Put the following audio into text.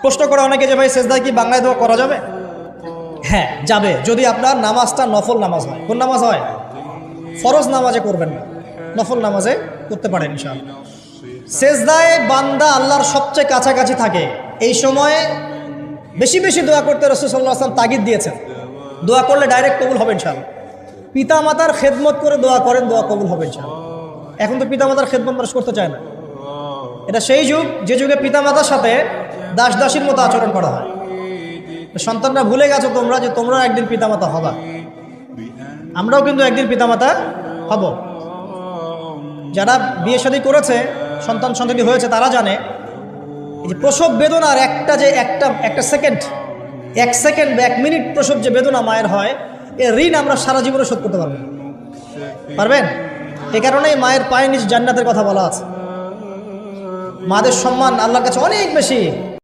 প্রশ্ন করে অনেকে যে ভাই সেজদায় কি বাংলায় দোয়া করা যাবে? হ্যাঁ যাবে, যদি আপনার নামাজটা নফল নামাজ হয়। কোন নামাজ হয়? ফরজ নামাজে করবেন না, নফল নামাজে করতে পারেন ইনশাআল্লাহ। সেজদায় বান্দা আল্লাহর সবচেয়ে কাছাকাছি থাকে, এই সময়ে বেশি বেশি দোয়া করতে রাসূল সাল্লাল্লাহু আলাইহি ওয়াসাল্লাম তাগিদ দিয়েছেন। দোয়া করলে ডাইরেক্ট কবুল হবে ইনশাআল্লাহ। পিতা মাতার খেদমত করে দোয়া করেন, দোয়া কবুল হবে ইনশাআল্লাহ। এখন তো পিতা মাতার খেদমত মানুষ করতে চায় না। এটা সেই যুগ যে যুগে পিতা মাতার সাথে দাস দাসীর মতো আচরণ করা হয়। সন্তানরা ভুলে গেছো তোমরা যে তোমরা একদিন পিতামাতা হবা। আমরাও কিন্তু একদিন পিতামাতা হব। যারা বিয়ে শাদী করেছে, সন্তান সন্ততি হয়েছে, তারা জানে এই যে প্রসব বেদনার একটা সেকেন্ড, 1 সেকেন্ড বা 1 মিনিট প্রসব যে বেদনা মায়ের হয়, এ ঋণ আমরা সারা জীবনে শোধ করতে পারবেন? এ কারণেই মায়ের পায়ের নিচে জান্নাতের কথা বলা আছে। মাদের সম্মান আল্লাহর কাছে অনেক বেশি।